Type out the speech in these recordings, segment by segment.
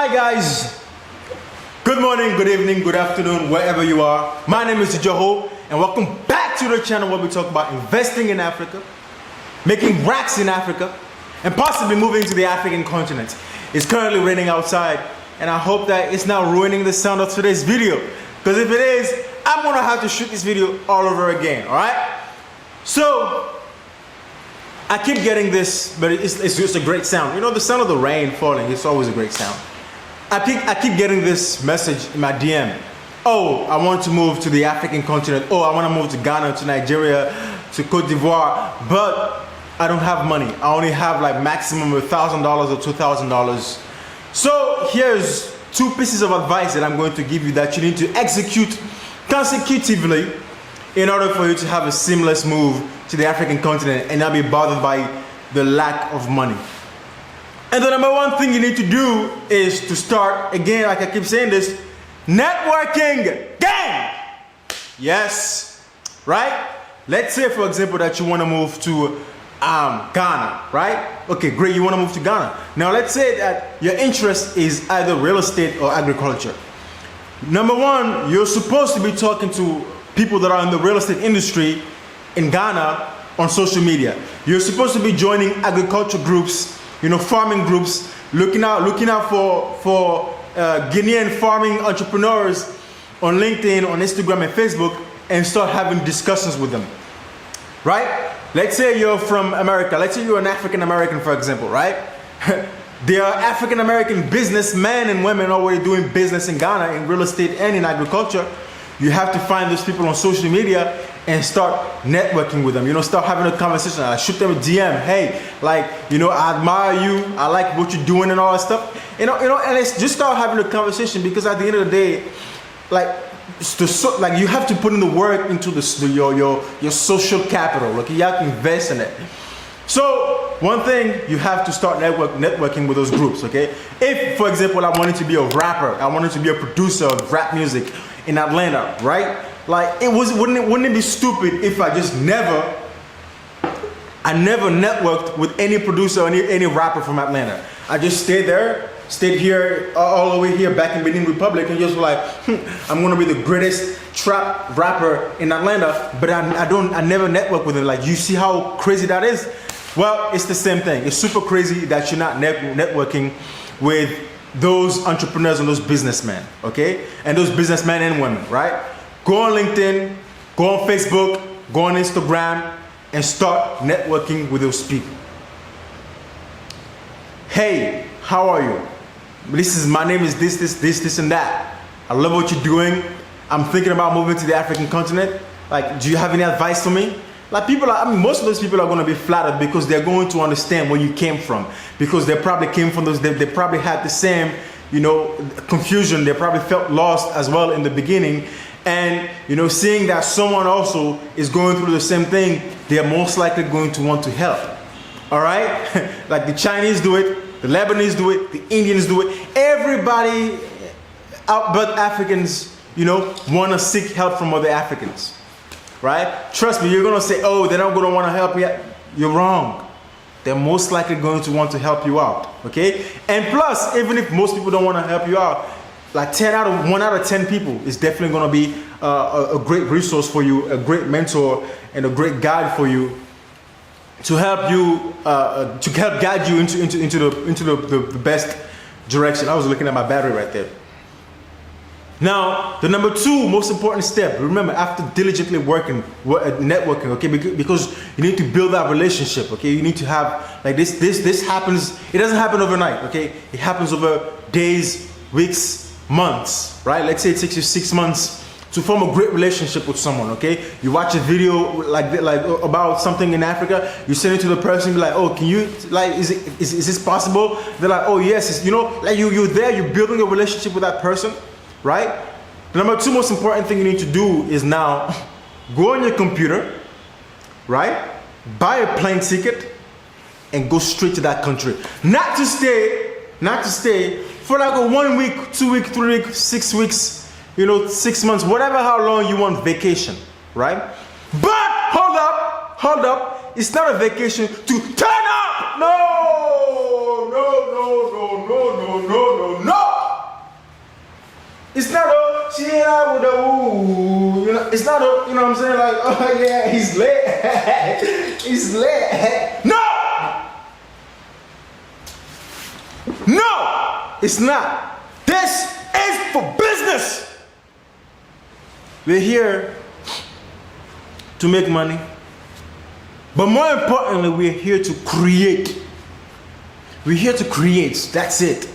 Hi guys, good morning, good evening, good afternoon, wherever you are. My name is Joho and welcome back to the channel where we talk about investing in Africa, making racks in Africa, and possibly moving to the African continent. It's currently raining outside and I hope that it's not ruining the sound of today's video, because if it is, I'm gonna have to shoot this video all over again, alright? So, I keep getting this, but it's just a great sound. You know, the sound of the rain falling, it's always a great sound. I keep getting this message in my DM. Oh, I want to move to the African continent. Oh, I want to move to Ghana, to Nigeria, to Cote d'Ivoire, but I don't have money. I only have like maximum $1,000 or $2,000. So here's two pieces of advice that I'm going to give you that you need to execute consecutively in order for you to have a seamless move to the African continent and not be bothered by the lack of money. And the number one thing you need to do is to start, again, like I keep saying this, networking gang. Yes, right? Let's say, for example, that you want to move to Ghana, right? Okay, great, you want to move to Ghana. Now, let's say that your interest is either real estate or agriculture. Number one, you're supposed to be talking to people that are in the real estate industry in Ghana on social media. You're supposed to be joining agriculture groups, you know, farming groups, looking out for Guinean farming entrepreneurs on LinkedIn, on Instagram and Facebook, and start having discussions with them, right? Let's say you're from America. Let's say you're an African American, for example, right? There are African American businessmen and women already doing business in Ghana, in real estate and in agriculture. You have to find those people on social media and start networking with them. You know, start having a conversation. I shoot them a DM. Hey, like, you know, I admire you. I like what you're doing and all that stuff. You know, and it's just start having a conversation, because at the end of the day, like, you have to put in the work into your social capital. Like, you have to invest in it. So one thing, you have to start networking with those groups. Okay, if, for example, I wanted to be a rapper, I wanted to be a producer of rap music in Atlanta, right? Like, wouldn't it be stupid if I just never networked with any producer or any rapper from Atlanta? I just stayed here all the way here back in Benin Republic, and just like, I'm gonna be the greatest trap rapper in Atlanta, but I never network with it. Like, you see how crazy that is? Well, it's the same thing. It's super crazy that you're not networking with those entrepreneurs and those businessmen, okay? And those businessmen and women, right? Go on LinkedIn, go on Facebook, go on Instagram, and start networking with those people. Hey, how are you? My name is this, and that. I love what you're doing. I'm thinking about moving to the African continent. Like, do you have any advice for me? Like, most of those people are going to be flattered, because they're going to understand where you came from, because they probably came from those, they probably had the same, you know, confusion. They probably felt lost as well in the beginning. And, you know, seeing that someone also is going through the same thing, they're most likely going to want to help. All right? Like, the Chinese do it, the Lebanese do it, the Indians do it. Everybody but Africans, you know, want to seek help from other Africans. Right? Trust me, you're going to say, oh, they're not going to want to help you. You're wrong. They're most likely going to want to help you out. Okay? And plus, even if most people don't want to help you out, like 1 out of 10 people is definitely going to be a great resource for you, a great mentor, and a great guide for you to help you, to help guide you into the best direction. I was looking at my battery right there. Now, the number 2 most important step, remember, after diligently networking, okay, because you need to build that relationship, okay, you need to have, like, this happens, it doesn't happen overnight, okay, it happens over days, weeks, months, right? Let's say it takes you 6 months to form a great relationship with someone, okay? You watch a video like about something in Africa, you send it to the person, be like, oh, can you, like, is this possible? They're like, oh yes, you know, like, you're there, you're building a relationship with that person, right? The number 2 most important thing you need to do is now go on your computer, right? Buy a plane ticket and go straight to that country. Not to stay for like a 1 week, 2 week, 3 weeks, 6 weeks, you know, 6 months, whatever, how long you want vacation, right? But hold up, it's not a vacation to turn up. No. It's not a, she ain't out with the ooh. You know, it's not a, you know what I'm saying? Like, oh yeah, he's lit. He's lit. No! No! It's not. This is for business. We're here to make money. But more importantly, we're here to create. We're here to create. That's it.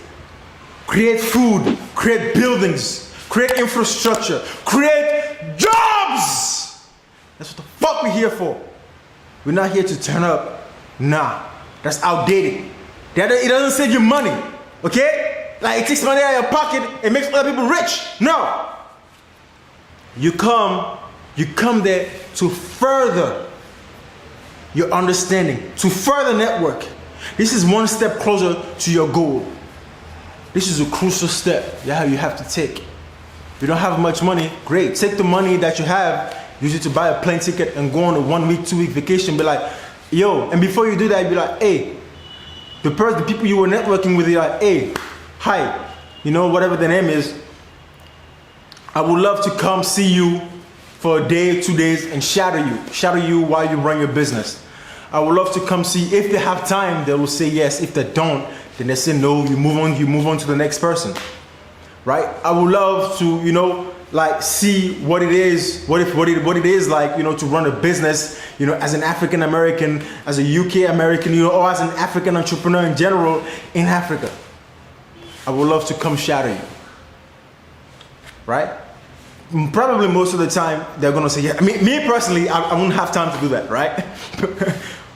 Create food, create buildings, create infrastructure, create jobs. That's what the fuck we're here for. We're not here to turn up. Nah, that's outdated. It doesn't save you money, okay? Like it takes money out of your pocket and makes other people rich. No. You come there to further your understanding, to further network. This is one step closer to your goal. This is a crucial step that you have to take. If you don't have much money, great. Take the money that you have, use it to buy a plane ticket and go on a 1 week, 2 week vacation. Be like, yo, and before you do that, be like, hey, the people you were networking with, you're like, hey, hi, you know, whatever the name is, I would love to come see you for a day, 2 days and shadow you while you run your business. I would love to come see. If they have time, they will say yes. If they don't, then they say no. You move on to the next person, right? I would love to, you know, like see what it is, what it is like, you know, to run a business, you know, as an African American, as a UK American, you know, or as an African entrepreneur in general in Africa. I would love to come shadow you, right? Probably most of the time they're gonna say yeah. I mean, me personally, I won't have time to do that, right?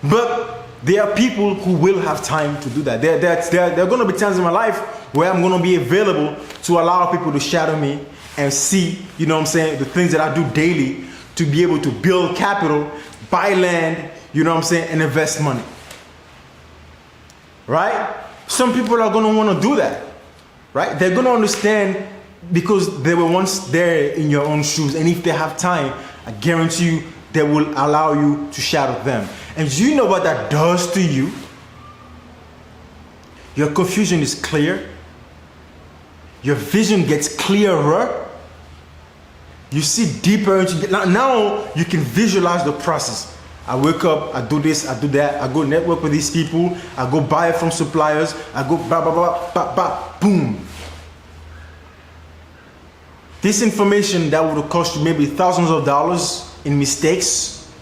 But there are people who will have time to do that. There are gonna be times in my life where I'm gonna be available to allow people to shadow me and see, you know what I'm saying, the things that I do daily to be able to build capital, buy land, you know what I'm saying, and invest money. Right? Some people are gonna wanna do that, right? They're gonna understand because they were once there in your own shoes, and if they have time, I guarantee you they will allow you to shadow them. And do you know what that does to you? Your confusion is clear. Your vision gets clearer. You see deeper into it. Now you can visualize the process. I wake up, I do this, I do that, I go network with these people, I go buy from suppliers, I go blah, blah, blah, blah, blah, boom. This information that would have cost you maybe thousands of dollars in mistakes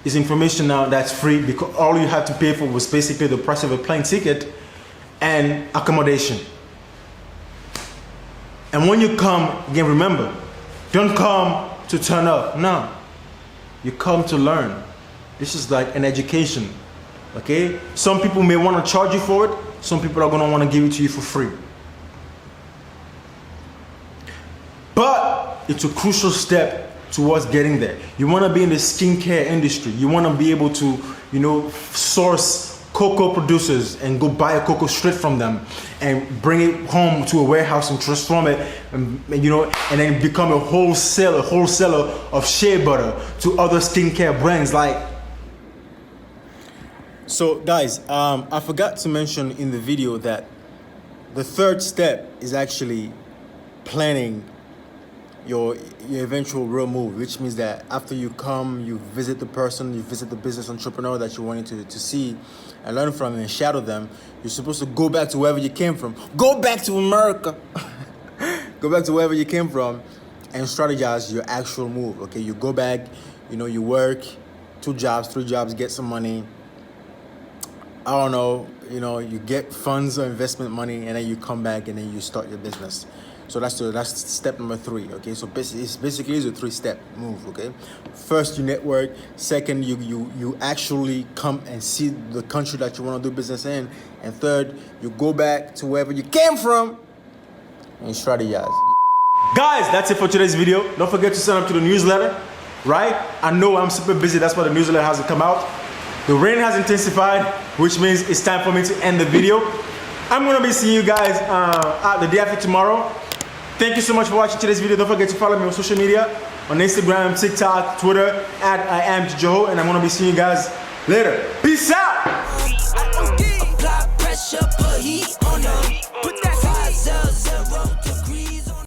is information now that's free because all you had to pay for was basically the price of a plane ticket and accommodation. And when you come, again, remember, don't come to turn up. No, you come to learn. This is like an education, okay? Some people may want to charge you for it. Some people are going to want to give it to you for free. But it's a crucial step towards getting there. You want to be in the skincare industry. You want to be able to, you know, source cocoa producers and go buy a cocoa straight from them and bring it home to a warehouse and transform it and you know, and then become a wholesaler of shea butter to other skincare brands. Like, so guys, I forgot to mention in the video that the third step is actually planning your eventual real move, which means that after you come, you visit the person, you visit the business entrepreneur that you wanted to see and learn from and shadow them, you're supposed to go back to wherever you came from. Go back to America. Go back to wherever you came from and strategize your actual move, okay? You go back, you know, you work 2 jobs, 3 jobs, get some money. I don't know, you know, you get funds or investment money and then you come back and then you start your business. So that's step number 3, okay? So basically it's a 3-step move, okay? First, you network. Second, you actually come and see the country that you want to do business in. And third, you go back to wherever you came from and strategize. Guys, that's it for today's video. Don't forget to sign up to the newsletter, right? I know I'm super busy. That's why the newsletter hasn't come out. The rain has intensified, which means it's time for me to end the video. I'm going to be seeing you guys the day after tomorrow. Thank you so much for watching today's video. Don't forget to follow me on social media, on Instagram, TikTok, Twitter, @IamJoho, and I'm gonna be seeing you guys later. Peace out!